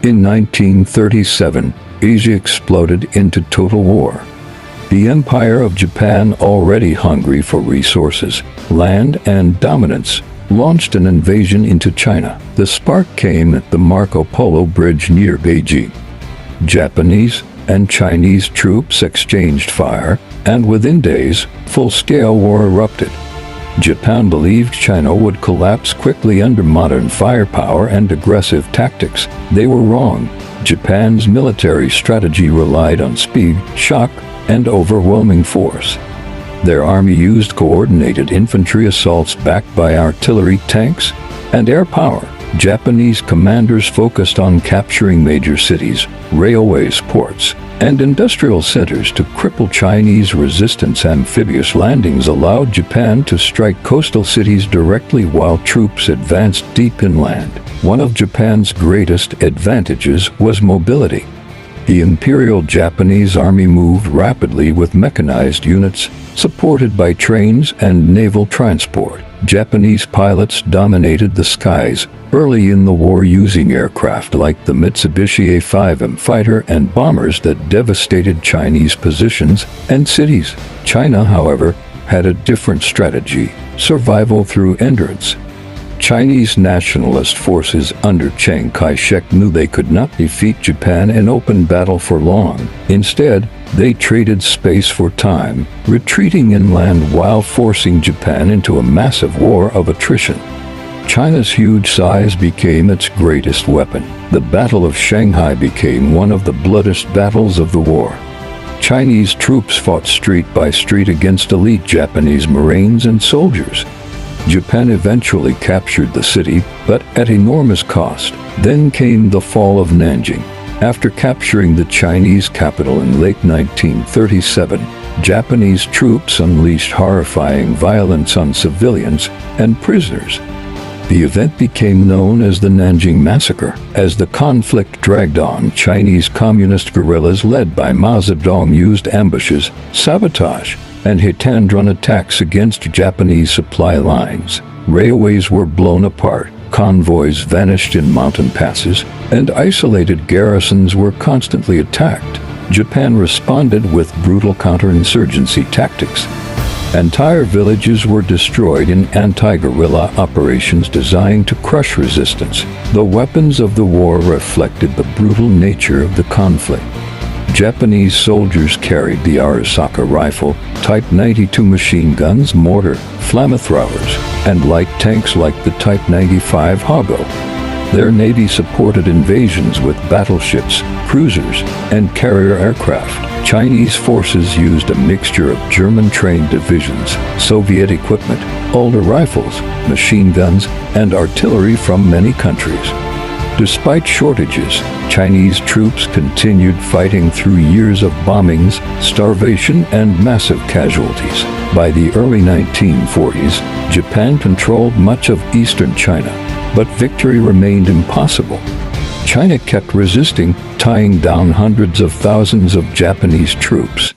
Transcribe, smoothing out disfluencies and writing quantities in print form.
In 1937, Asia exploded into total war. The Empire of Japan, already hungry for resources, land, and dominance, launched an invasion into China. The spark came at the Marco Polo Bridge near Beijing. Japanese and Chinese troops exchanged fire, and within days, full-scale war erupted. Japan believed China would collapse quickly under modern firepower and aggressive tactics. They were wrong. Japan's military strategy relied on speed, shock, and overwhelming force. Their army used coordinated infantry assaults backed by artillery, tanks, and air power. Japanese commanders focused on capturing major cities, railways, ports, and industrial centers to cripple Chinese resistance. Amphibious landings allowed Japan to strike coastal cities directly while troops advanced deep inland. One of Japan's greatest advantages was mobility. The Imperial Japanese Army moved rapidly with mechanized units, supported by trains and naval transport. Japanese pilots dominated the skies early in the war, using aircraft like the Mitsubishi A-5M fighter and bombers that devastated Chinese positions and cities. China, however, had a different strategy: survival through endurance. Chinese nationalist forces under Chiang Kai-shek knew they could not defeat Japan in open battle for long. Instead, they traded space for time, retreating inland while forcing Japan into a massive war of attrition. China's huge size became its greatest weapon. The Battle of Shanghai became one of the bloodiest battles of the war. Chinese troops fought street by street against elite Japanese Marines and soldiers. Japan eventually captured the city, but at enormous cost. Then came the fall of Nanjing. After capturing the Chinese capital in late 1937, Japanese troops unleashed horrifying violence on civilians and prisoners. The event became known as the Nanjing Massacre. As the conflict dragged on, Chinese communist guerrillas led by Mao Zedong used ambushes, sabotage, and hit-and-run attacks against Japanese supply lines. Railways were blown apart, convoys vanished in mountain passes, and isolated garrisons were constantly attacked. Japan responded with brutal counterinsurgency tactics. Entire villages were destroyed in anti-guerrilla operations designed to crush resistance. The weapons of the war reflected the brutal nature of the conflict. Japanese soldiers carried the Arisaka rifle, Type 92 machine guns, mortar, flamethrowers, and light tanks like the Type 95 Hago. Their navy supported invasions with battleships, cruisers, and carrier aircraft. Chinese forces used a mixture of German-trained divisions, Soviet equipment, older rifles, machine guns, and artillery from many countries. Despite shortages, Chinese troops continued fighting through years of bombings, starvation, and massive casualties. By the early 1940s, Japan controlled much of eastern China, but victory remained impossible. China kept resisting, tying down hundreds of thousands of Japanese troops.